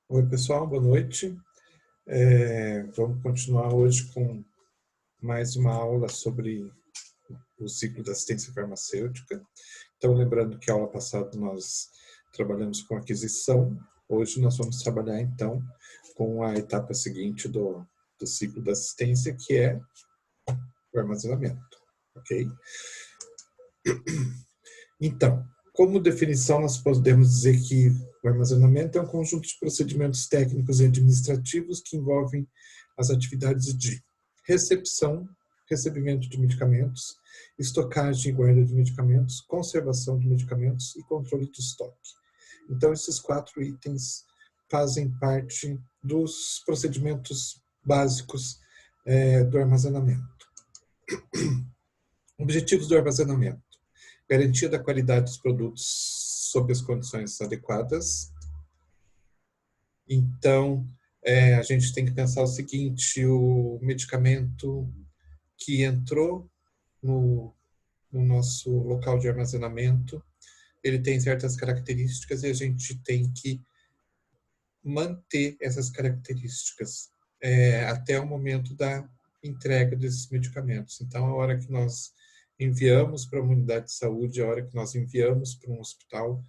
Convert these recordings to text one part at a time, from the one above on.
Oi, pessoal, boa noite. Vamos continuar hoje com mais uma aula sobre o ciclo da assistência farmacêutica. Então, lembrando que a aula passada nós trabalhamos com aquisição, hoje nós vamos trabalhar, então, com a etapa seguinte do ciclo da assistência, que é o armazenamento, ok? Então, como definição, nós podemos dizer que o armazenamento é um conjunto de procedimentos técnicos e administrativos que envolvem as atividades de recepção, recebimento de medicamentos, estocagem e guarda de medicamentos, conservação de medicamentos e controle de estoque. Então, esses 4 itens fazem parte dos procedimentos básicos do armazenamento. Objetivos do armazenamento: garantia da qualidade dos produtos sob as condições adequadas. Então, a gente tem que pensar o seguinte: o medicamento que entrou no nosso local de armazenamento, ele tem certas características e a gente tem que manter essas características até o momento da entrega desses medicamentos. Então, a hora que nós enviamos para uma unidade de saúde, a hora que nós enviamos para um hospital,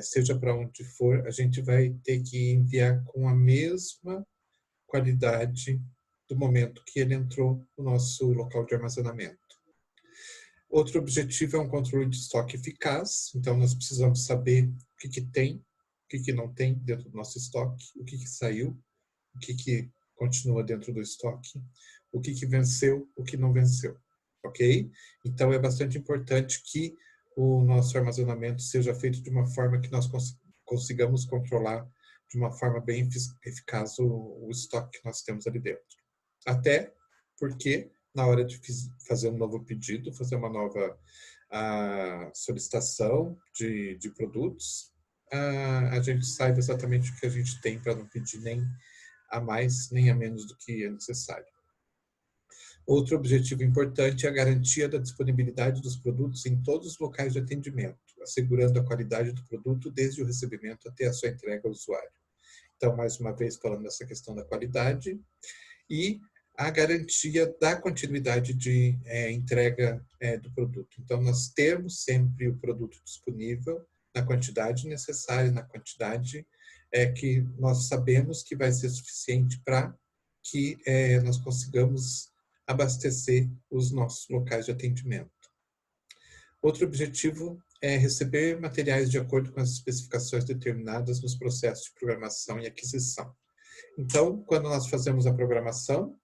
seja para onde for, a gente vai ter que enviar com a mesma qualidade do momento que ele entrou no nosso local de armazenamento. Outro objetivo é um controle de estoque eficaz, então nós precisamos saber o que tem, o que não tem dentro do nosso estoque, o que saiu, o que continua dentro do estoque, o que venceu, o que não venceu, ok? Então é bastante importante que o nosso armazenamento seja feito de uma forma que nós consigamos controlar de uma forma bem eficaz o estoque que nós temos ali dentro. Até porque, na hora de fazer um novo pedido, fazer uma nova solicitação de produtos, a gente saiba exatamente o que a gente tem para não pedir nem a mais nem a menos do que é necessário. Outro objetivo importante é a garantia da disponibilidade dos produtos em todos os locais de atendimento, assegurando a qualidade do produto desde o recebimento até a sua entrega ao usuário. Então, mais uma vez, falando dessa questão da qualidade e a garantia da continuidade de entrega do produto. Então, nós temos sempre o produto disponível na quantidade necessária, na quantidade que nós sabemos que vai ser suficiente para que nós consigamos abastecer os nossos locais de atendimento. Outro objetivo é receber materiais de acordo com as especificações determinadas nos processos de programação e aquisição. Então, quando nós fazemos a programação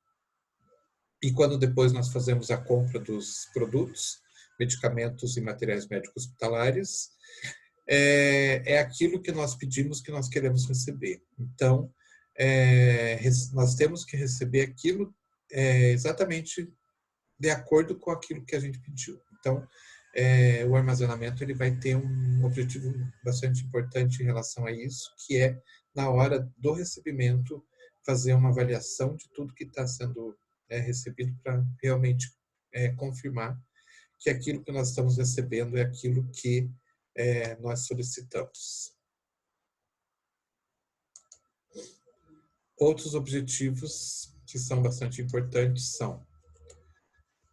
e quando depois nós fazemos a compra dos produtos, medicamentos e materiais médicos hospitalares, é aquilo que nós pedimos que nós queremos receber. Então, nós temos que receber aquilo exatamente de acordo com aquilo que a gente pediu. Então, o armazenamento ele vai ter um objetivo bastante importante em relação a isso, que é, na hora do recebimento, fazer uma avaliação de tudo que está sendo recebido para realmente confirmar que aquilo que nós estamos recebendo é aquilo que nós solicitamos. Outros objetivos que são bastante importantes são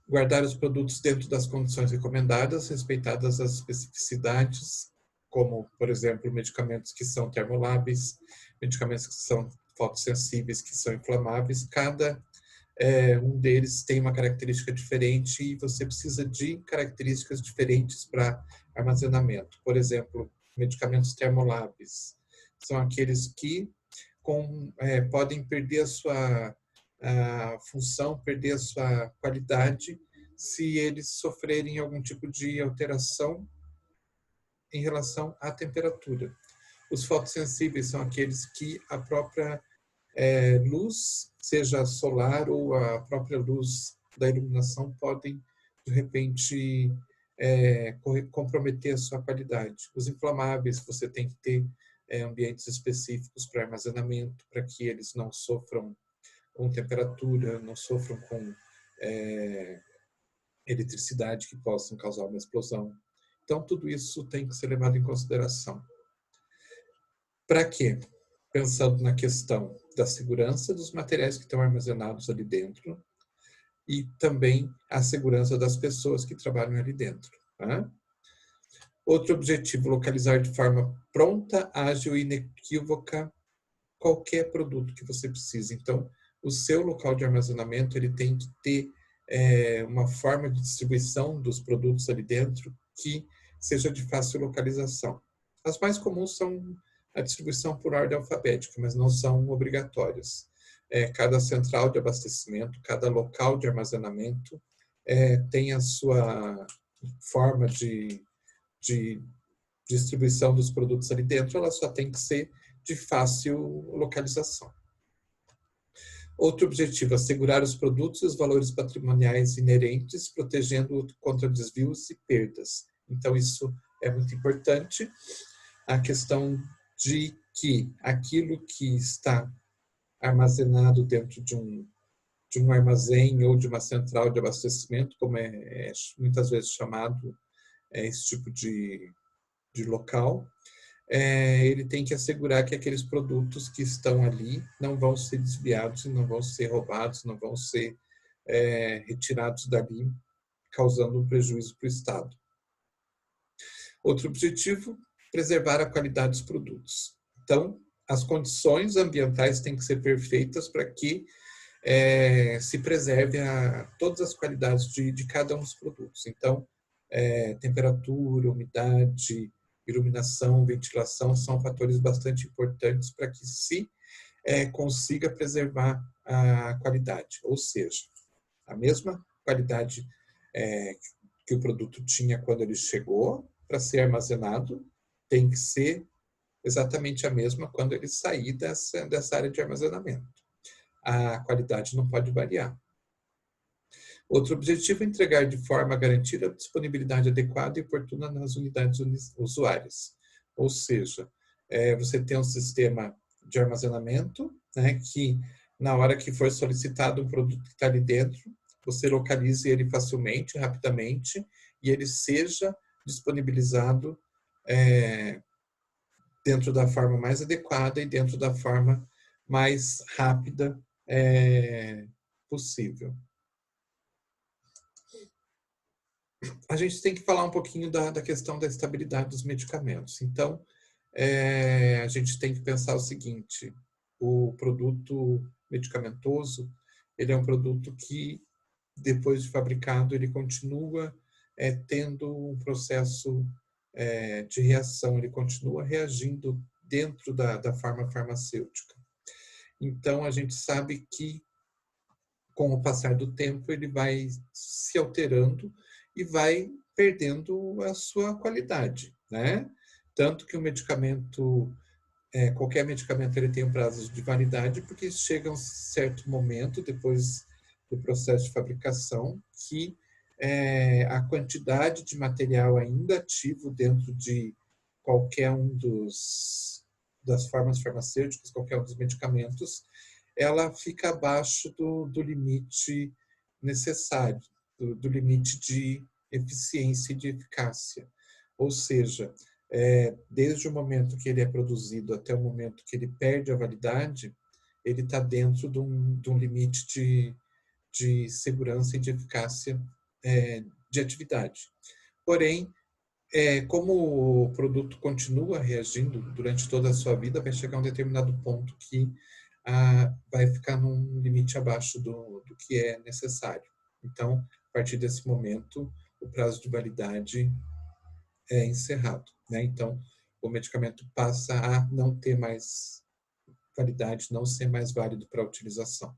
guardar os produtos dentro das condições recomendadas, respeitadas as especificidades, como, por exemplo, medicamentos que são termoláveis, medicamentos que são fotossensíveis, que são inflamáveis. Cada um deles tem uma característica diferente e você precisa de características diferentes para armazenamento. Por exemplo, medicamentos termoláveis são aqueles que podem perder a função, perder a sua qualidade se eles sofrerem algum tipo de alteração em relação à temperatura. Os fotossensíveis são aqueles que a própria luz, seja solar ou a própria luz da iluminação, podem, de repente, comprometer a sua qualidade. Os inflamáveis, você tem que ter ambientes específicos para armazenamento, para que eles não sofram com temperatura, não sofram com eletricidade que possam causar uma explosão. Então, tudo isso tem que ser levado em consideração. Para quê? pensando na questão da segurança dos materiais que estão armazenados ali dentro e também a segurança das pessoas que trabalham ali dentro. Tá? Outro objetivo, localizar de forma pronta, ágil e inequívoca qualquer produto que você precise. Então, o seu local de armazenamento ele tem que ter uma forma de distribuição dos produtos ali dentro que seja de fácil localização. As mais comuns são a distribuição por ordem alfabética, mas não são obrigatórias. Cada central de abastecimento, cada local de armazenamento tem a sua forma de distribuição dos produtos ali dentro, ela só tem que ser de fácil localização. Outro objetivo, assegurar os produtos e os valores patrimoniais inerentes, protegendo contra desvios e perdas. Então, isso é muito importante. A questão de que aquilo que está armazenado dentro de um armazém ou de uma central de abastecimento, como é muitas vezes chamado esse tipo de local, ele tem que assegurar que aqueles produtos que estão ali não vão ser desviados, não vão ser roubados, não vão ser retirados dali, causando um prejuízo para o Estado. Outro objetivo, preservar a qualidade dos produtos. Então, as condições ambientais têm que ser perfeitas para que se preserve todas as qualidades de cada um dos produtos. Então, temperatura, umidade, iluminação, ventilação são fatores bastante importantes para que se consiga preservar a qualidade, ou seja, a mesma qualidade que o produto tinha quando ele chegou para ser armazenado, tem que ser exatamente a mesma quando ele sair dessa área de armazenamento. A qualidade não pode variar. Outro objetivo é entregar de forma a garantir a disponibilidade adequada e oportuna nas unidades usuárias. Ou seja, você tem um sistema de armazenamento, né, que na hora que for solicitado um produto que está ali dentro, você localize ele facilmente, rapidamente, e ele seja disponibilizado dentro da forma mais adequada e dentro da forma mais rápida possível. A gente tem que falar um pouquinho da questão da estabilidade dos medicamentos. Então, a gente tem que pensar o seguinte, o produto medicamentoso, ele é um produto que, depois de fabricado, ele continua tendo um processo de reação, ele continua reagindo dentro da forma farmacêutica. Então, a gente sabe que, com o passar do tempo, ele vai se alterando e vai perdendo a sua qualidade, né? Tanto que o medicamento, qualquer medicamento, ele tem um prazo de validade, porque chega um certo momento, depois do processo de fabricação, que a quantidade de material ainda ativo dentro de qualquer um das formas farmacêuticas, qualquer um dos medicamentos, ela fica abaixo do limite necessário, do limite de eficiência e de eficácia. Ou seja, desde o momento que ele é produzido até o momento que ele perde a validade, ele está dentro de um limite de segurança e de eficácia de atividade. Porém, como o produto continua reagindo durante toda a sua vida, vai chegar a um determinado ponto que vai ficar num limite abaixo do que é necessário. Então, a partir desse momento, o prazo de validade é encerrado, né? Então, o medicamento passa a não ter mais validade, não ser mais válido para a utilização.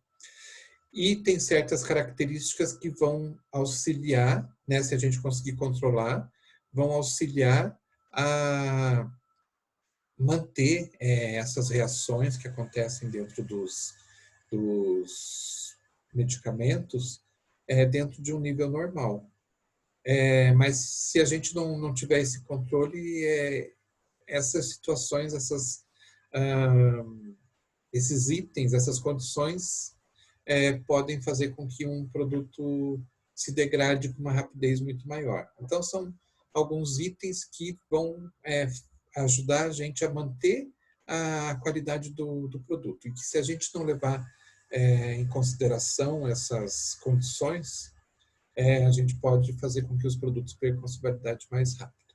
E tem certas características que vão auxiliar, né, se a gente conseguir controlar, vão auxiliar a manter essas reações que acontecem dentro dos medicamentos dentro de um nível normal. Mas se a gente não tiver esse controle, essas situações, esses itens, essas condições podem fazer com que um produto se degrade com uma rapidez muito maior. Então, são alguns itens que vão ajudar a gente a manter a qualidade do produto. E que se a gente não levar em consideração essas condições, a gente pode fazer com que os produtos percam sua validade mais rápido.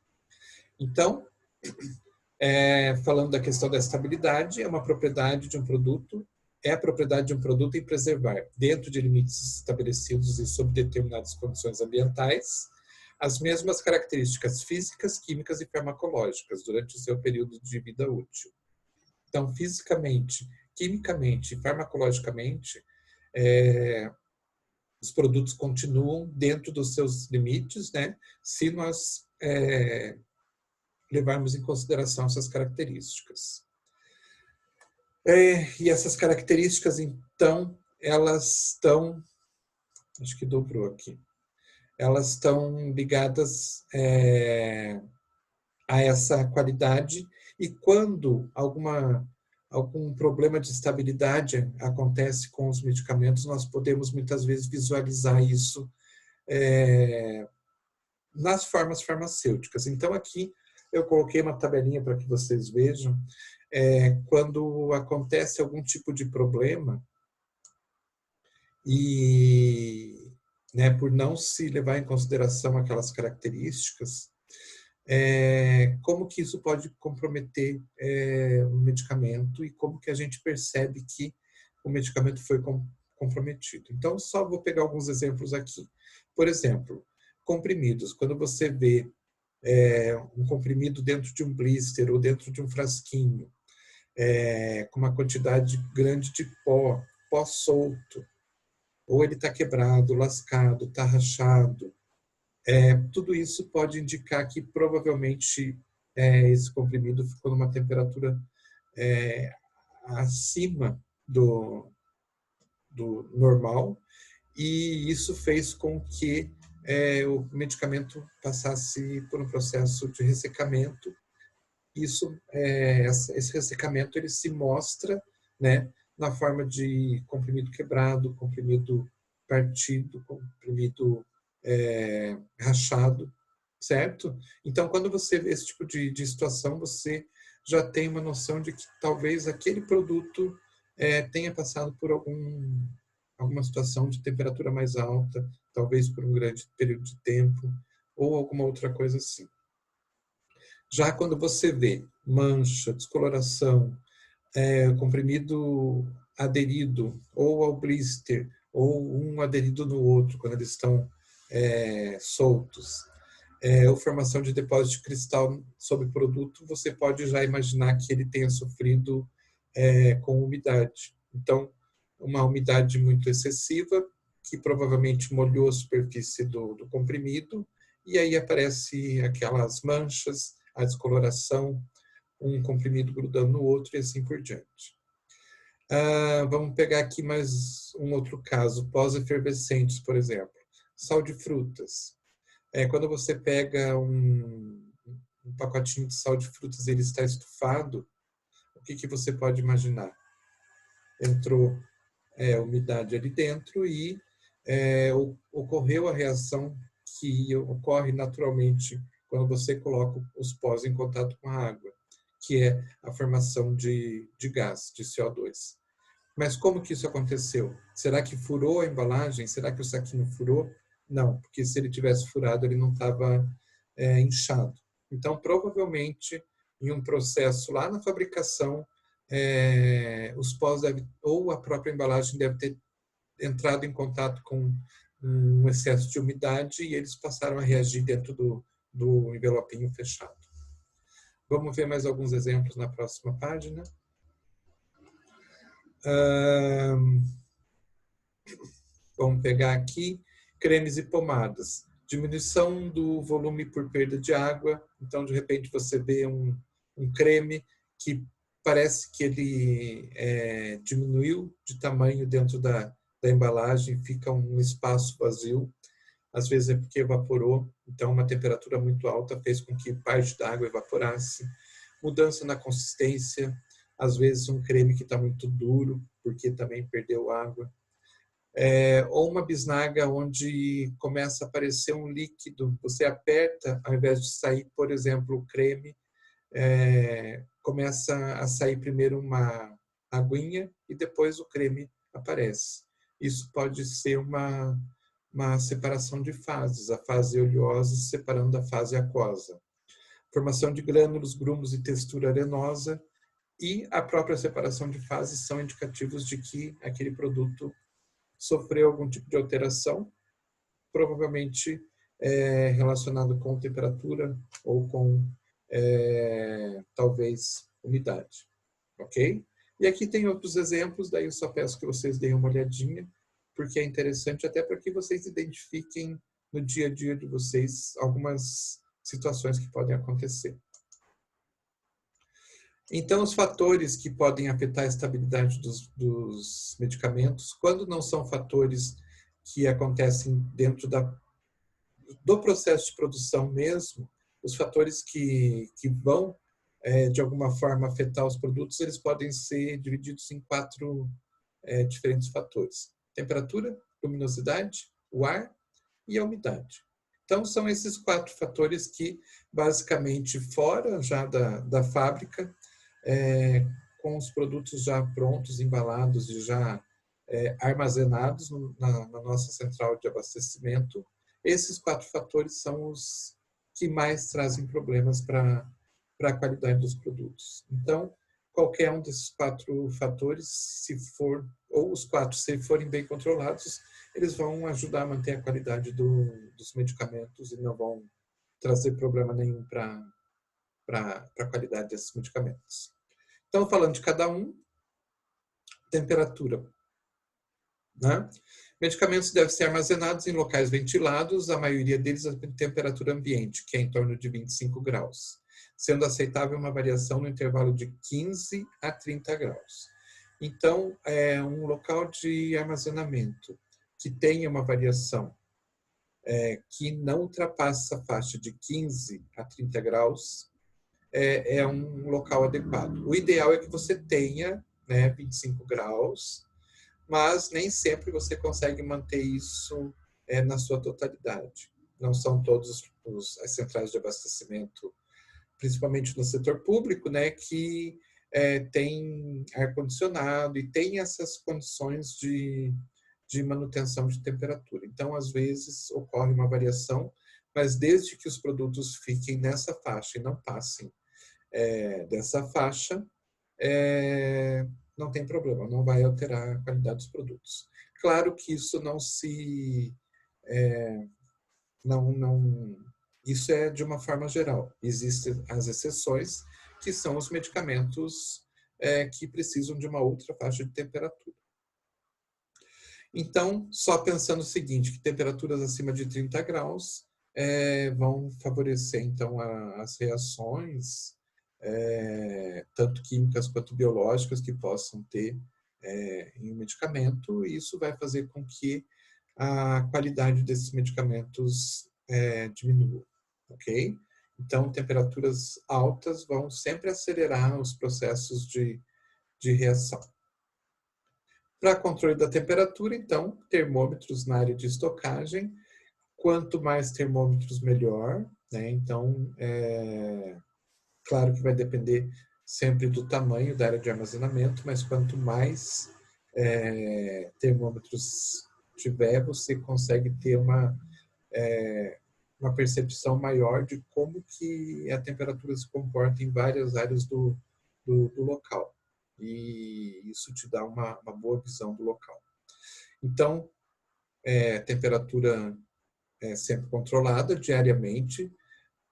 Então, falando da questão da estabilidade, é uma propriedade de um produto, é a propriedade de um produto em preservar, dentro de limites estabelecidos e sob determinadas condições ambientais, as mesmas características físicas, químicas e farmacológicas durante o seu período de vida útil. Então, fisicamente, quimicamente e farmacologicamente, os produtos continuam dentro dos seus limites, né, se nós levarmos em consideração essas características. E essas características, então, elas estão, acho que dobrou aqui, elas estão ligadas a essa qualidade, e quando algum problema de estabilidade acontece com os medicamentos, nós podemos muitas vezes visualizar isso nas formas farmacêuticas. Então, aqui eu coloquei uma tabelinha para que vocês vejam. Quando acontece algum tipo de problema e, por não se levar em consideração aquelas características, como que isso pode comprometer o medicamento e como que a gente percebe que o medicamento foi comprometido. Então, só vou pegar alguns exemplos aqui. Por exemplo, comprimidos. Quando você vê um comprimido dentro de um blister ou dentro de um frasquinho, com uma quantidade grande de pó solto, ou ele está quebrado, lascado, está rachado, tudo isso pode indicar que provavelmente esse comprimido ficou numa temperatura acima do normal, e isso fez com que o medicamento passasse por um processo de ressecamento. Esse ressecamento ele se mostra, né, na forma de comprimido quebrado, comprimido partido, comprimido rachado, certo? Então, quando você vê esse tipo de situação, você já tem uma noção de que talvez aquele produto tenha passado por alguma situação de temperatura mais alta, talvez por um grande período de tempo, ou alguma outra coisa assim. Já quando você vê mancha, descoloração, comprimido aderido ou ao blister, ou um aderido no outro, quando eles estão soltos, ou formação de depósito de cristal sobre o produto, você pode já imaginar que ele tenha sofrido com umidade. Então, uma umidade muito excessiva, que provavelmente molhou a superfície do comprimido, e aí aparece aquelas manchas, a descoloração, um comprimido grudando no outro e assim por diante. Vamos pegar aqui mais um outro caso, pós-efervescentes, por exemplo. Sal de frutas. Quando você pega um pacotinho de sal de frutas e ele está estufado, o que você pode imaginar? Entrou umidade ali dentro e ocorreu a reação que ocorre naturalmente quando você coloca os pós em contato com a água, que é a formação de gás, de CO2. Mas como que isso aconteceu? Será que furou a embalagem? Será que o saquinho furou? Não, porque se ele tivesse furado, ele não estava inchado. Então, provavelmente, em um processo lá na fabricação, os pós ou a própria embalagem deve ter entrado em contato com um excesso de umidade e eles passaram a reagir dentro do envelopinho fechado. Vamos ver mais alguns exemplos na próxima página. Vamos pegar aqui cremes e pomadas. Diminuição do volume por perda de água. Então, de repente, você vê um creme que parece que ele diminuiu de tamanho dentro da embalagem, fica um espaço vazio. Às vezes é porque evaporou, então uma temperatura muito alta fez com que parte da água evaporasse. Mudança na consistência, às vezes um creme que está muito duro, porque também perdeu água. Ou uma bisnaga onde começa a aparecer um líquido, você aperta, ao invés de sair, por exemplo, o creme, começa a sair primeiro uma aguinha e depois o creme aparece. Isso pode ser uma separação de fases, a fase oleosa se separando da fase aquosa. Formação de grânulos, grumos e textura arenosa e a própria separação de fases são indicativos de que aquele produto sofreu algum tipo de alteração, provavelmente relacionado com temperatura ou com talvez umidade, ok? E aqui tem outros exemplos, daí eu só peço que vocês deem uma olhadinha, porque é interessante até para que vocês identifiquem no dia a dia de vocês algumas situações que podem acontecer. Então, os fatores que podem afetar a estabilidade dos medicamentos, quando não são fatores que acontecem dentro do processo de produção mesmo, os fatores que vão, de alguma forma, afetar os produtos, eles podem ser divididos em 4 diferentes fatores. Temperatura, luminosidade, o ar e a umidade. Então, são esses 4 fatores que, basicamente, fora já da fábrica, com os produtos já prontos, embalados e já armazenados na nossa central de abastecimento, esses 4 fatores são os que mais trazem problemas para a qualidade dos produtos. Então, qualquer um desses 4 fatores, se for, ou os 4, se forem bem controlados, eles vão ajudar a manter a qualidade dos medicamentos e não vão trazer problema nenhum para a qualidade desses medicamentos. Então, falando de cada um, temperatura. Né? Medicamentos devem ser armazenados em locais ventilados, a maioria deles a temperatura ambiente, que é em torno de 25 graus, sendo aceitável uma variação no intervalo de 15 a 30 graus. Então, um local de armazenamento que tenha uma variação que não ultrapassa a faixa de 15 a 30 graus é um local adequado. O ideal é que você tenha 25 graus, mas nem sempre você consegue manter isso na sua totalidade. Não são todas as centrais de abastecimento, principalmente no setor público, que tem ar-condicionado e tem essas condições de manutenção de temperatura. Então, às vezes, ocorre uma variação, mas desde que os produtos fiquem nessa faixa e não passem dessa faixa, não tem problema, não vai alterar a qualidade dos produtos. Claro que isso não se... isso é de uma forma geral. Existem as exceções, que são os medicamentos que precisam de uma outra faixa de temperatura. Então, só pensando o seguinte, que temperaturas acima de 30 graus vão favorecer, então, as reações, tanto químicas quanto biológicas, que possam ter em um medicamento, e isso vai fazer com que a qualidade desses medicamentos diminua, ok? Então, temperaturas altas vão sempre acelerar os processos de reação. Para controle da temperatura, então, termômetros na área de estocagem. Quanto mais termômetros, melhor. Então, claro que vai depender sempre do tamanho da área de armazenamento, mas quanto mais termômetros tiver, você consegue ter uma percepção maior de como que a temperatura se comporta em várias áreas do local. E isso te dá uma boa visão do local. Então, temperatura sempre controlada diariamente,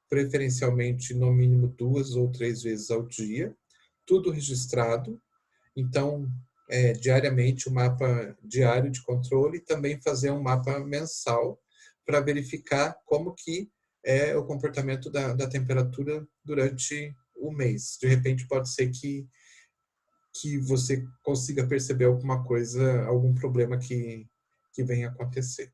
preferencialmente no mínimo 2 ou 3 vezes ao dia, tudo registrado. Então, diariamente um mapa diário de controle e também fazer um mapa mensal para verificar como que é o comportamento da temperatura durante o mês. De repente pode ser que você consiga perceber alguma coisa, algum problema que venha acontecer.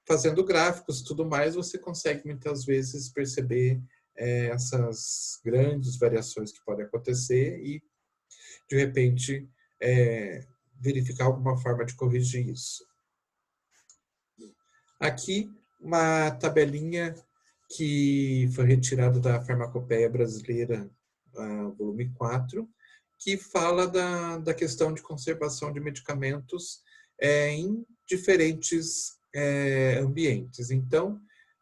Fazendo gráficos e tudo mais, você consegue muitas vezes perceber essas grandes variações que podem acontecer e, de repente, verificar alguma forma de corrigir isso. Aqui, uma tabelinha que foi retirada da Farmacopeia Brasileira volume 4, que fala da questão de conservação de medicamentos em diferentes ambientes. Então,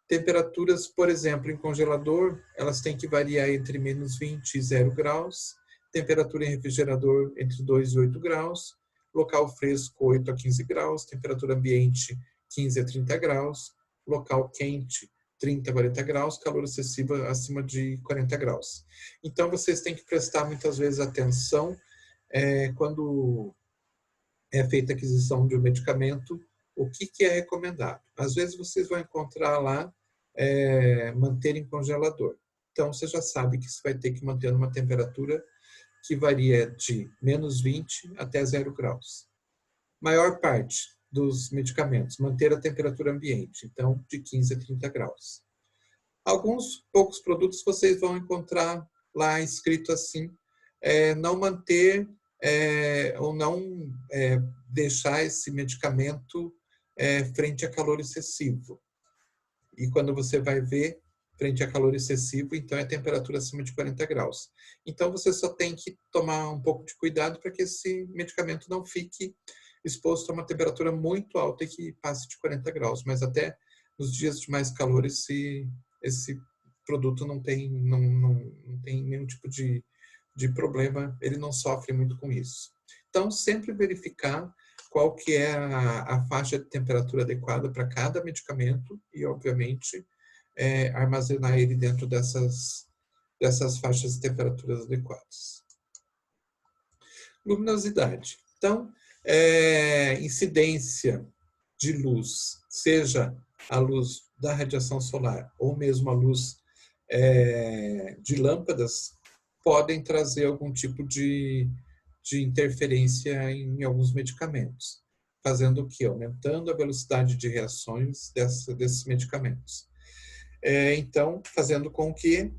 temperaturas, por exemplo, em congelador, elas têm que variar entre -20 e 0 graus, temperatura em refrigerador entre 2 e 8 graus, local fresco 8 a 15 graus, temperatura ambiente 15 a 30 graus, local quente 30 a 40 graus, calor excessivo acima de 40 graus. Então, vocês têm que prestar muitas vezes atenção quando é feita a aquisição de um medicamento, o que é recomendado. Às vezes, vocês vão encontrar lá manter em congelador. Então, você já sabe que você vai ter que manter numa temperatura que varia de -20 até 0 graus. Maior parte dos medicamentos, manter a temperatura ambiente, então de 15 a 30 graus. Alguns poucos produtos vocês vão encontrar lá escrito assim, não manter ou não deixar esse medicamento frente a calor excessivo. E quando você vai ver frente a calor excessivo, então é temperatura acima de 40 graus. Então você só tem que tomar um pouco de cuidado para que esse medicamento não fique exposto a uma temperatura muito alta e que passe de 40 graus. Mas até nos dias de mais calor esse produto não tem nenhum tipo de problema, ele não sofre muito com isso. Então sempre verificar qual que é a faixa de temperatura adequada para cada medicamento e, obviamente, armazenar ele dentro dessas faixas de temperaturas adequadas. Luminosidade. Então, incidência de luz, seja a luz da radiação solar ou mesmo a luz de lâmpadas, podem trazer algum tipo de interferência em alguns medicamentos, fazendo o quê? Aumentando a velocidade de reações desses medicamentos. Então, fazendo com que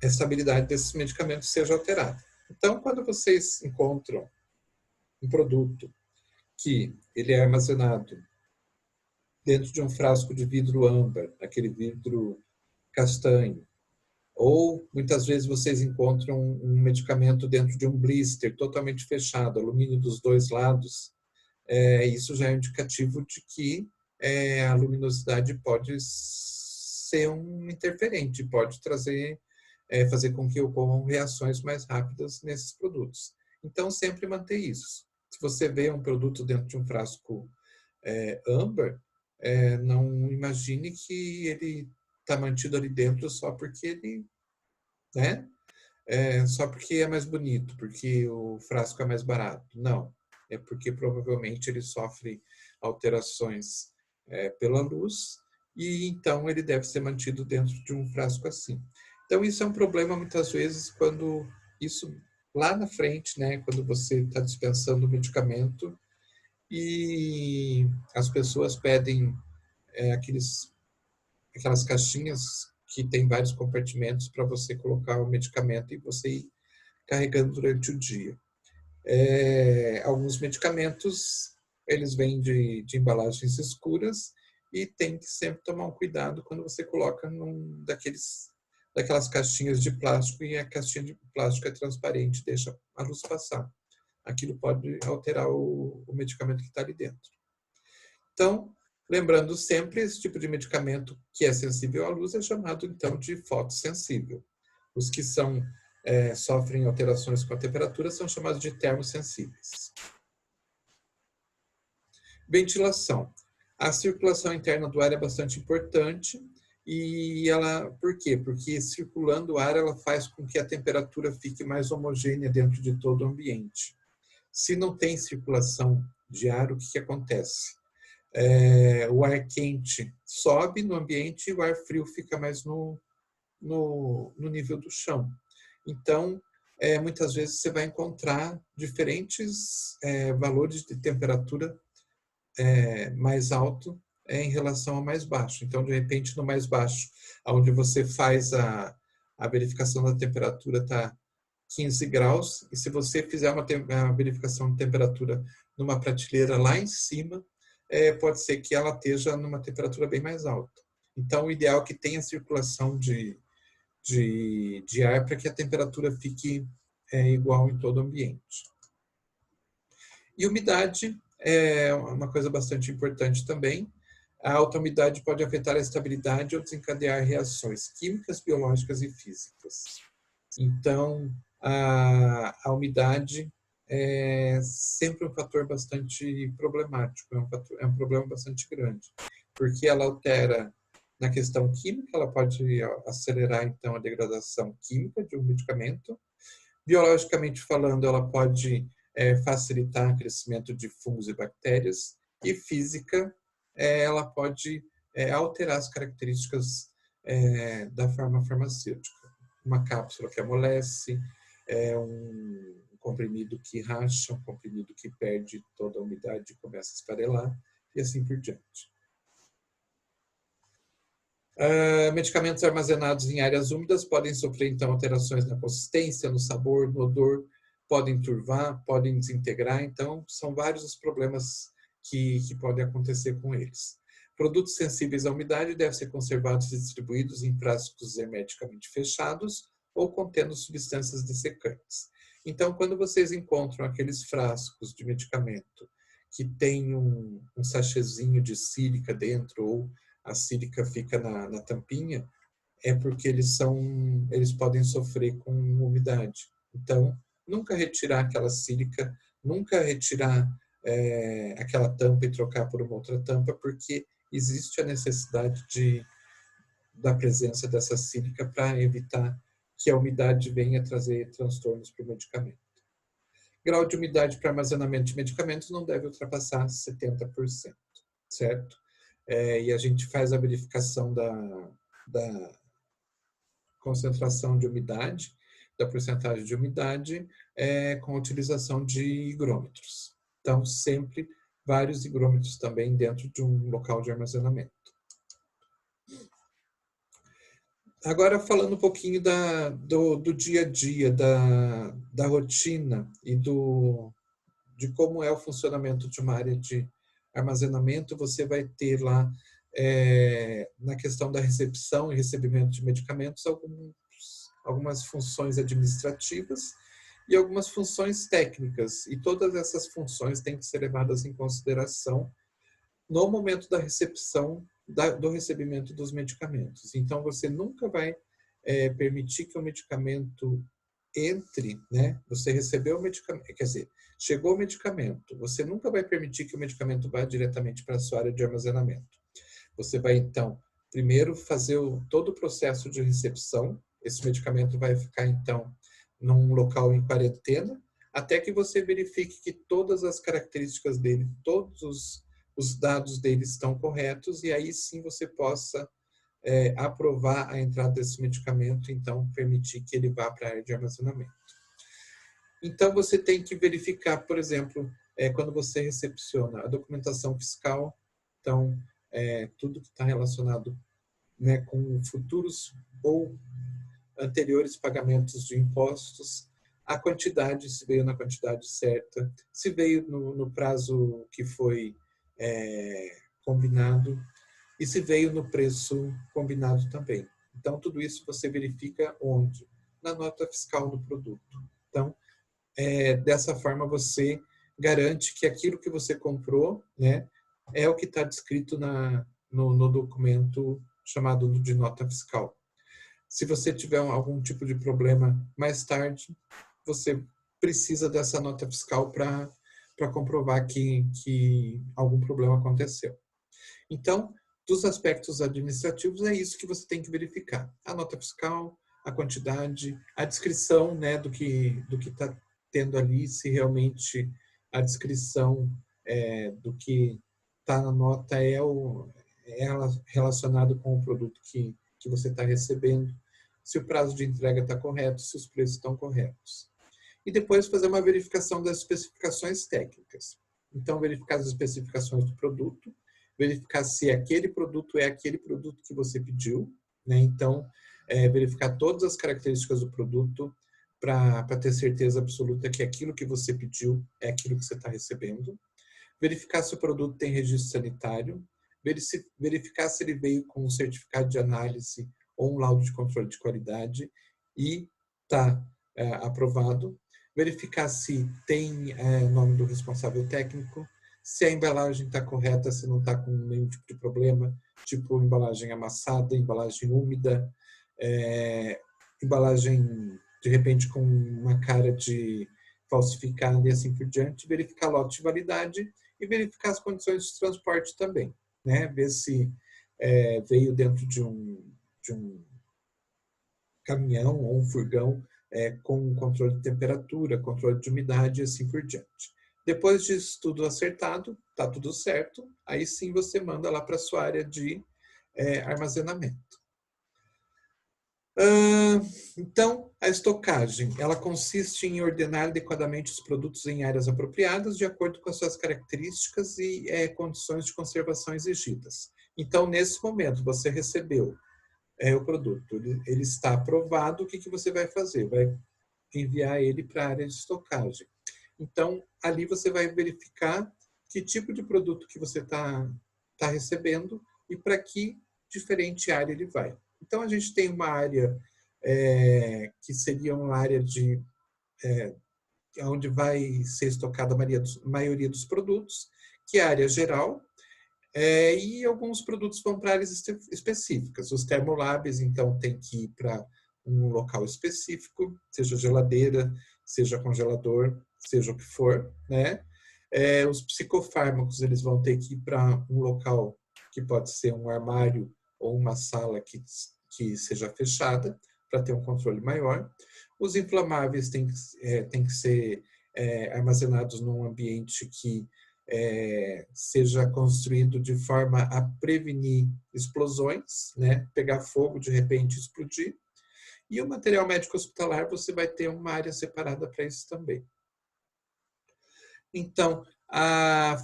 a estabilidade desses medicamentos seja alterada. Então, quando vocês encontram um produto que ele é armazenado dentro de um frasco de vidro âmbar, aquele vidro castanho, ou muitas vezes vocês encontram um medicamento dentro de um blister totalmente fechado, alumínio dos dois lados, isso já é indicativo de que a luminosidade pode ser um interferente, pode fazer com que ocorram reações mais rápidas nesses produtos. Então, sempre manter isso. Se você vê um produto dentro de um frasco âmbar, não imagine que ele está mantido ali dentro só porque ele, só porque é mais bonito, porque o frasco é mais barato. Não, é porque provavelmente ele sofre alterações pela luz e então ele deve ser mantido dentro de um frasco assim. Então isso é um problema muitas vezes quando isso lá na frente, quando você está dispensando o medicamento e as pessoas pedem aquelas caixinhas que tem vários compartimentos para você colocar o medicamento e você ir carregando durante o dia. Alguns medicamentos, eles vêm de embalagens escuras e tem que sempre tomar um cuidado quando você coloca daquelas caixinhas de plástico e a caixinha de plástico é transparente, deixa a luz passar. Aquilo pode alterar o medicamento que está ali dentro. Então, lembrando sempre, esse tipo de medicamento que é sensível à luz é chamado, então, de fotossensível. Os que sofrem alterações com a temperatura são chamados de termossensíveis. Ventilação. A circulação interna do ar é bastante importante e por quê? Porque circulando o ar, ela faz com que a temperatura fique mais homogênea dentro de todo o ambiente. Se não tem circulação de ar, o que acontece? O ar quente sobe no ambiente e o ar frio fica mais no nível do chão. Então, muitas vezes você vai encontrar diferentes valores de temperatura mais alto em relação ao mais baixo. Então, de repente, no mais baixo, onde você faz a verificação da temperatura, está 15 graus, e se você fizer uma verificação de temperatura numa prateleira lá em cima, pode ser que ela esteja numa temperatura bem mais alta. Então, o ideal é que tenha circulação de de ar para que a temperatura fique igual em todo o ambiente. E umidade é uma coisa bastante importante também. A alta umidade pode afetar a estabilidade ou desencadear reações químicas, biológicas e físicas. Então, a umidade é sempre um fator bastante problemático, é um problema bastante grande, porque ela altera na questão química, ela pode acelerar, então, a degradação química de um medicamento. Biologicamente falando, ela pode facilitar o crescimento de fungos e bactérias. E física, ela pode alterar as características da forma farmacêutica. Uma cápsula que amolece, um comprimido que racha, um comprimido que perde toda a umidade e começa a esfarelar, e assim por diante. Medicamentos armazenados em áreas úmidas podem sofrer, então, alterações na consistência, no sabor, no odor, podem turvar, podem desintegrar, então, são vários os problemas que podem acontecer com eles. Produtos sensíveis à umidade devem ser conservados e distribuídos em frascos hermeticamente fechados ou contendo substâncias dessecantes. Então, quando vocês encontram aqueles frascos de medicamento que tem um sachêzinho de sílica dentro ou a sílica fica na tampinha, é porque eles podem sofrer com umidade. Então, nunca retirar aquela sílica, nunca retirar aquela tampa e trocar por uma outra tampa, porque existe a necessidade da presença dessa sílica para evitar que a umidade venha trazer transtornos para o medicamento. Grau de umidade para armazenamento de medicamentos não deve ultrapassar 70%, certo? E a gente faz a verificação da concentração de umidade, da porcentagem de umidade, com a utilização de higrômetros. Então, sempre vários higrômetros também dentro de um local de armazenamento. Agora, falando um pouquinho do dia a dia, da rotina e de como é o funcionamento de uma área de armazenamento, você vai ter lá, na questão da recepção e recebimento de medicamentos, algumas funções administrativas e algumas funções técnicas. E todas essas funções têm que ser levadas em consideração no momento da recepção, do recebimento dos medicamentos. Então, você nunca vai permitir que o medicamento entre, né? Você recebeu o medicamento, quer dizer, chegou o medicamento, você nunca vai permitir que o medicamento vá diretamente para a sua área de armazenamento. Você vai, então, primeiro fazer todo o processo de recepção. Esse medicamento vai ficar, então, num local em quarentena, até que você verifique que todas as características dele, todos os dados dele estão corretos, e aí sim você possa aprovar a entrada desse medicamento, então permitir que ele vá para a área de armazenamento. Então você tem que verificar, por exemplo, quando você recepciona a documentação fiscal, então tudo que está relacionado, né, com futuros ou anteriores pagamentos de impostos, a quantidade, se veio na quantidade certa, se veio no prazo que foi combinado, e se veio no preço combinado também. Então, tudo isso você verifica onde? Na nota fiscal do produto. Então, dessa forma, você garante que aquilo que você comprou, né, é o que está descrito no documento chamado de nota fiscal. Se você tiver algum tipo de problema mais tarde, você precisa dessa nota fiscal para comprovar que algum problema aconteceu. Então, dos aspectos administrativos, é isso que você tem que verificar. A nota fiscal, a quantidade, a descrição, né, do que está tendo ali, se realmente a descrição do que está na nota é relacionado com o produto que você está recebendo, se o prazo de entrega está correto, se os preços estão corretos. E depois fazer uma verificação das especificações técnicas. Então, verificar as especificações do produto, verificar se aquele produto é aquele produto que você pediu, né? Então, verificar todas as características do produto para ter certeza absoluta que aquilo que você pediu é aquilo que você está recebendo. Verificar se o produto tem registro sanitário, verificar se ele veio com um certificado de análise ou um laudo de controle de qualidade e está aprovado. Verificar se tem nome do responsável técnico, se a embalagem está correta, se não está com nenhum tipo de problema, tipo embalagem amassada, embalagem úmida, embalagem de repente com uma cara de falsificada e assim por diante. Verificar lote de validade e verificar as condições de transporte também, né? Ver se veio dentro de um caminhão ou um furgão com controle de temperatura, controle de umidade e assim por diante. Depois disso tudo acertado, está tudo certo, aí sim você manda lá para a sua área de armazenamento. Então, a estocagem, ela consiste em ordenar adequadamente os produtos em áreas apropriadas de acordo com as suas características e condições de conservação exigidas. Então, nesse momento, você recebeu o produto, ele está aprovado, o que você vai fazer? Vai enviar ele para a área de estocagem. Então, ali você vai verificar que tipo de produto que você está recebendo e para que diferente área ele vai. Então, a gente tem uma área que seria uma área de onde vai ser estocada a maioria dos produtos, que é a área geral, e alguns produtos vão para áreas específicas. Os termolabs, então, tem que ir para um local específico, seja geladeira, seja congelador, seja o que for, né? Os psicofármacos, eles vão ter que ir para um local que pode ser um armário ou uma sala que seja fechada, para ter um controle maior. Os inflamáveis têm que ser armazenados num ambiente que seja construído de forma a prevenir explosões, né? Pegar fogo, de repente explodir. E o material médico hospitalar, você vai ter uma área separada para isso também. Então,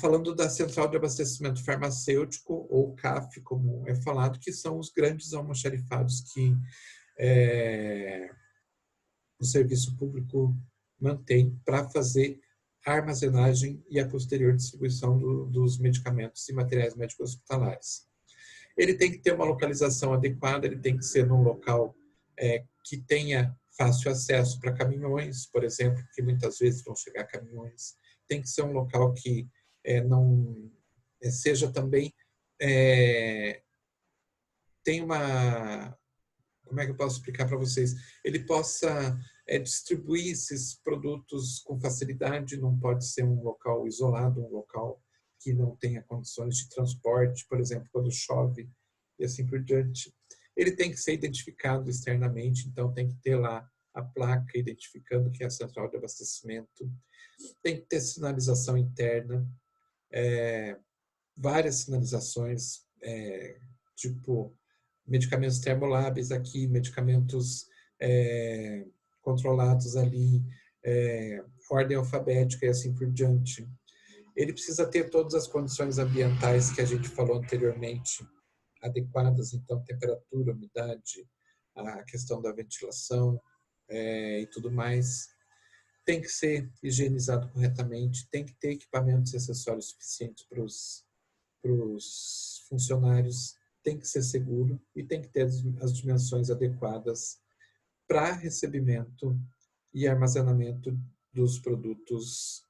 falando da Central de Abastecimento Farmacêutico, ou CAF, como é falado, que são os grandes almoxarifados que o serviço público mantém para fazer a armazenagem e a posterior distribuição dos medicamentos e materiais médicos hospitalares. Ele tem que ter uma localização adequada, ele tem que ser num local que tenha fácil acesso para caminhões, por exemplo, que muitas vezes vão chegar caminhões. Tem que ser um local que não seja também tem uma, como é que eu posso explicar para vocês? Ele possa distribuir esses produtos com facilidade, não pode ser um local isolado, um local que não tenha condições de transporte, por exemplo, quando chove e assim por diante. Ele tem que ser identificado externamente, então tem que ter lá a placa identificando que é a central de abastecimento, tem que ter sinalização interna, várias sinalizações, tipo medicamentos termolabs aqui, medicamentos controlados ali, ordem alfabética e assim por diante. Ele precisa ter todas as condições ambientais que a gente falou anteriormente, adequadas, então, temperatura, umidade, a questão da ventilação e tudo mais. Tem que ser higienizado corretamente, tem que ter equipamentos e acessórios suficientes para os funcionários, tem que ser seguro e tem que ter as dimensões adequadas para recebimento e armazenamento dos produtos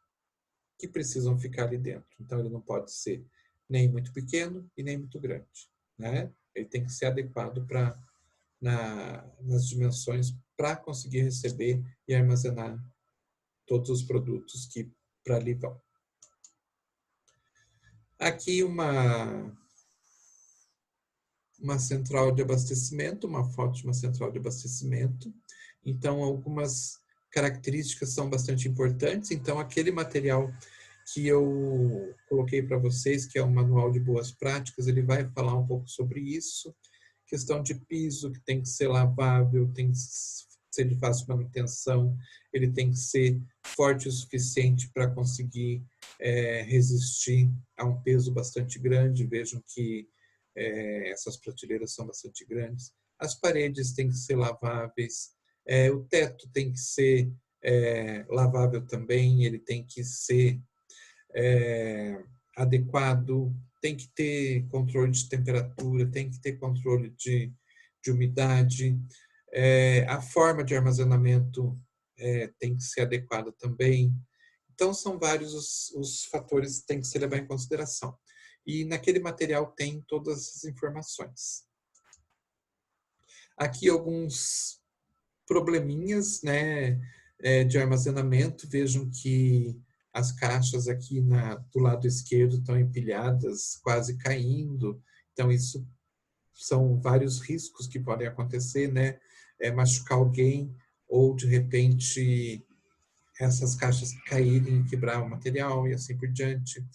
que precisam ficar ali dentro. Então, ele não pode ser nem muito pequeno e nem muito grande, né? Ele tem que ser adequado nas dimensões para conseguir receber e armazenar todos os produtos que para ali vão. Aqui uma central de abastecimento, uma foto de uma central de abastecimento. Então, algumas características são bastante importantes. Então, aquele material que eu coloquei para vocês, que é um manual de boas práticas, ele vai falar um pouco sobre isso. Questão de piso, que tem que ser lavável, tem que ser de fácil manutenção, ele tem que ser forte o suficiente para conseguir resistir a um peso bastante grande. Vejam que essas prateleiras são bastante grandes. As paredes têm que ser laváveis, o teto tem que ser lavável também, ele tem que ser adequado, tem que ter controle de temperatura, tem que ter controle de de umidade, a forma de armazenamento tem que ser adequada também. Então, são vários os fatores que tem que ser levar em consideração. E naquele material tem todas as informações. Aqui alguns probleminhas, né, de armazenamento. Vejam que as caixas aqui do lado esquerdo estão empilhadas, quase caindo. Então, isso são vários riscos que podem acontecer, né? Machucar alguém ou, de repente, essas caixas caírem e quebrar o material e assim por diante.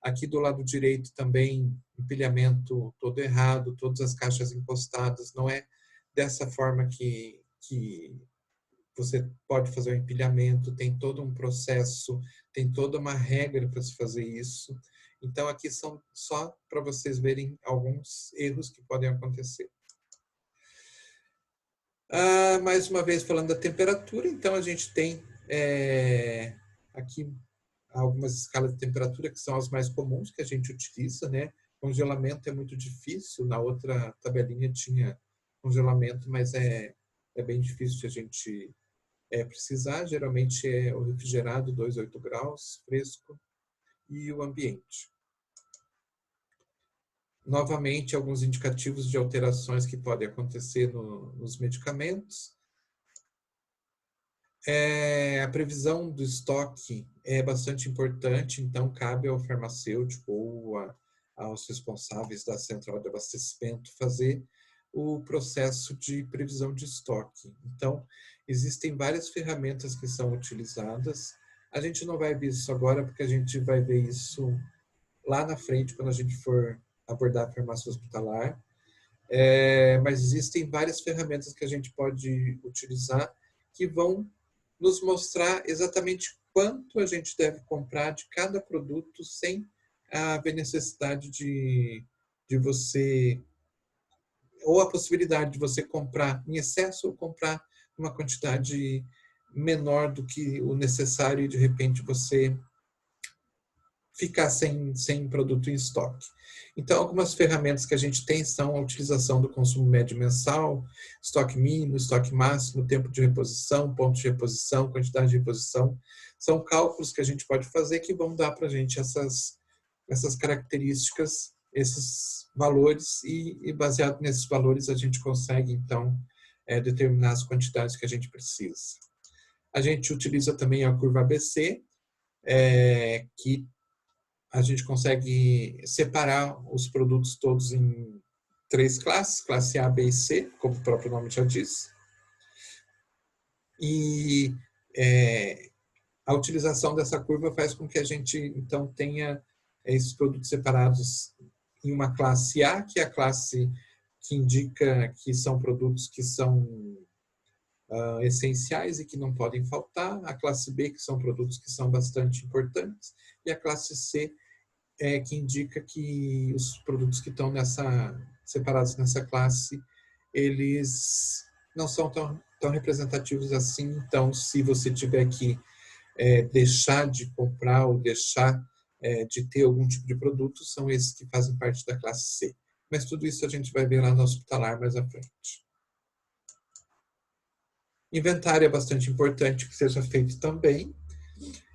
Aqui do lado direito também, empilhamento todo errado, todas as caixas encostadas. Não é dessa forma que você pode fazer o empilhamento, tem todo um processo, tem toda uma regra para se fazer isso. Então, aqui são só para vocês verem alguns erros que podem acontecer. Mais uma vez, falando da temperatura, então a gente tem aqui algumas escalas de temperatura que são as mais comuns que a gente utiliza, né? Congelamento é muito difícil, na outra tabelinha tinha congelamento, mas é bem difícil de a gente precisar. Geralmente é o refrigerado, 2,8 graus, fresco, e o ambiente. Novamente, alguns indicativos de alterações que podem acontecer nos medicamentos. A previsão do estoque é bastante importante, então cabe ao farmacêutico ou aos responsáveis da central de abastecimento fazer o processo de previsão de estoque. Então, existem várias ferramentas que são utilizadas. A gente não vai ver isso agora, porque a gente vai ver isso lá na frente, quando a gente for abordar a farmácia hospitalar. Mas existem várias ferramentas que a gente pode utilizar que vão nos mostrar exatamente quanto a gente deve comprar de cada produto sem haver necessidade de você, ou a possibilidade de você comprar em excesso ou comprar uma quantidade menor do que o necessário e de repente você ficar sem produto em estoque. Então, algumas ferramentas que a gente tem são a utilização do consumo médio mensal, estoque mínimo, estoque máximo, tempo de reposição, ponto de reposição, quantidade de reposição. São cálculos que a gente pode fazer que vão dar para a gente essas características, esses valores, e baseado nesses valores a gente consegue, então, determinar as quantidades que a gente precisa. A gente utiliza também a curva ABC, que a gente consegue separar os produtos todos em 3 classes, classe A, B e C, como o próprio nome já diz. E a utilização dessa curva faz com que a gente, então, tenha esses produtos separados em uma classe A, que é a classe que indica que são produtos que são essenciais e que não podem faltar, a classe B, que são produtos que são bastante importantes, e a classe C, que indica que os produtos que estão separados nessa classe, eles não são tão representativos assim. Então, se você tiver que deixar de comprar ou deixar de ter algum tipo de produto, são esses que fazem parte da classe C. Mas tudo isso a gente vai ver lá no hospitalar mais à frente. Inventário é bastante importante que seja feito também.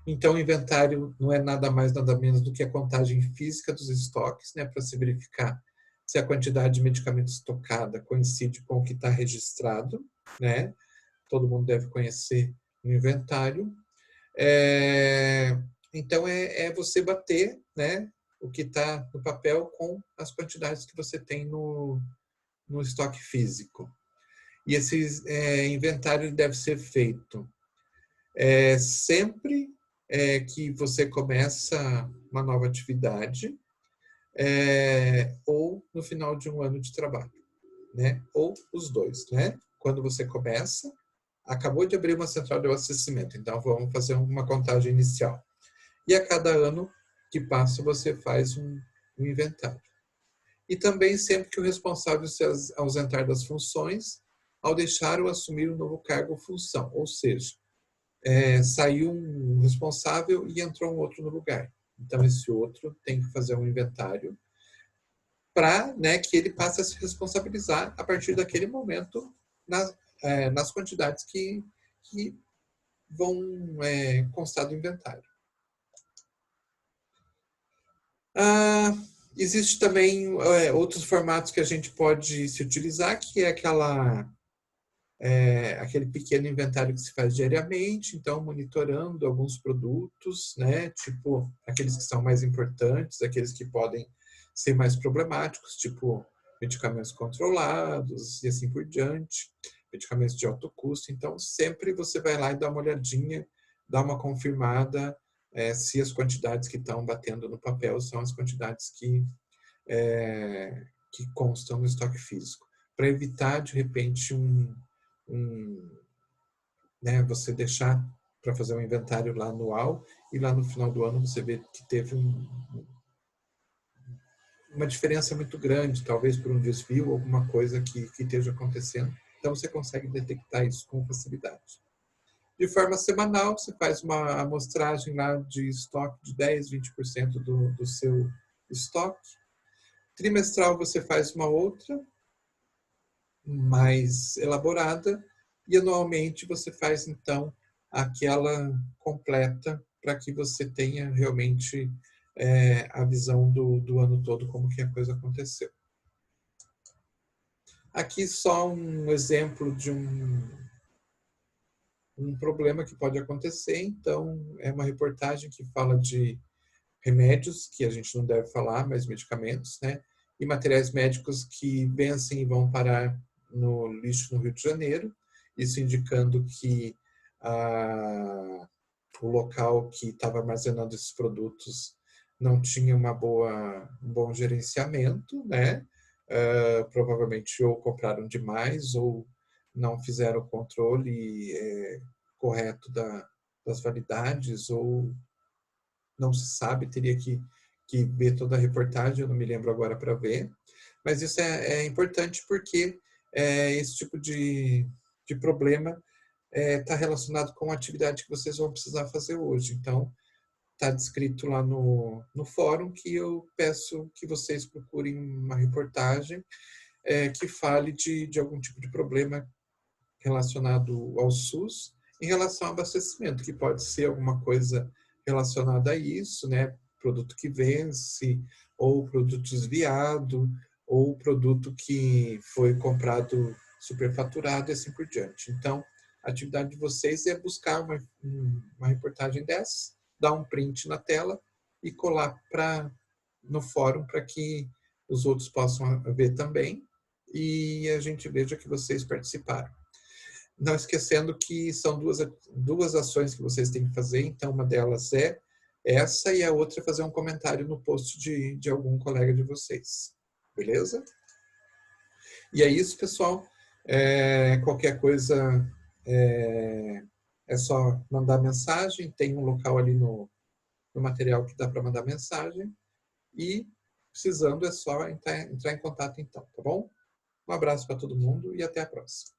Então, o inventário não é nada mais, nada menos do que a contagem física dos estoques, né, para se verificar se a quantidade de medicamento estocada coincide com o que está registrado, né? Todo mundo deve conhecer o inventário. Então, é você bater, né, o que está no papel com as quantidades que você tem no estoque físico. E esse inventário deve ser feito sempre que você começa uma nova atividade ou no final de um ano de trabalho, né? Ou os dois, né? Quando você começa, acabou de abrir uma central de abastecimento, então vamos fazer uma contagem inicial. E a cada ano que passa, você faz um inventário. E também sempre que o responsável se ausentar das funções, ao deixar ou assumir um novo cargo ou função, ou seja, saiu um responsável e entrou um outro no lugar. Então, esse outro tem que fazer um inventário para, né, que ele passe a se responsabilizar a partir daquele momento nas quantidades que vão constar do inventário. Existe também outros formatos que a gente pode se utilizar, que é aquele pequeno inventário que se faz diariamente, então monitorando alguns produtos, né, tipo aqueles que são mais importantes, aqueles que podem ser mais problemáticos, tipo medicamentos controlados e assim por diante, medicamentos de alto custo. Então sempre você vai lá e dá uma olhadinha, dá uma confirmada se as quantidades que estão batendo no papel são as quantidades que constam no estoque físico, para evitar de repente né, você deixar para fazer um inventário lá anual e lá no final do ano você vê que teve uma diferença muito grande, talvez por um desvio, alguma coisa que esteja acontecendo. Então você consegue detectar isso com facilidade. De forma semanal, você faz uma amostragem lá de estoque de 10, 20% do seu estoque. Trimestral você faz uma outra, mais elaborada, e anualmente você faz então aquela completa para que você tenha realmente a visão do ano todo, como que a coisa aconteceu. Aqui só um exemplo de um problema que pode acontecer. Então, é uma reportagem que fala de remédios, que a gente não deve falar, mas medicamentos, né? E materiais médicos que vencem e vão parar no lixo no Rio de Janeiro, isso indicando que o local que estava armazenando esses produtos não tinha um bom gerenciamento, né? Provavelmente ou compraram demais ou não fizeram o controle correto das validades, ou não se sabe, teria que ver toda a reportagem, eu não me lembro agora para ver. Mas isso é importante porque esse tipo de problema está relacionado com a atividade que vocês vão precisar fazer hoje. Então, está descrito lá no fórum que eu peço que vocês procurem uma reportagem que fale de algum tipo de problema relacionado ao SUS em relação ao abastecimento, que pode ser alguma coisa relacionada a isso, né? Produto que vence, ou produto desviado, ou produto que foi comprado superfaturado e assim por diante. Então, a atividade de vocês é buscar uma reportagem dessa, dar um print na tela e colar no fórum para que os outros possam ver também e a gente veja que vocês participaram. Não esquecendo que são duas ações que vocês têm que fazer, então uma delas é essa e a outra é fazer um comentário no post de algum colega de vocês. Beleza? E é isso, pessoal. Qualquer coisa é só mandar mensagem, tem um local ali no material que dá para mandar mensagem e precisando é só entrar em contato então, tá bom? Um abraço para todo mundo e até a próxima.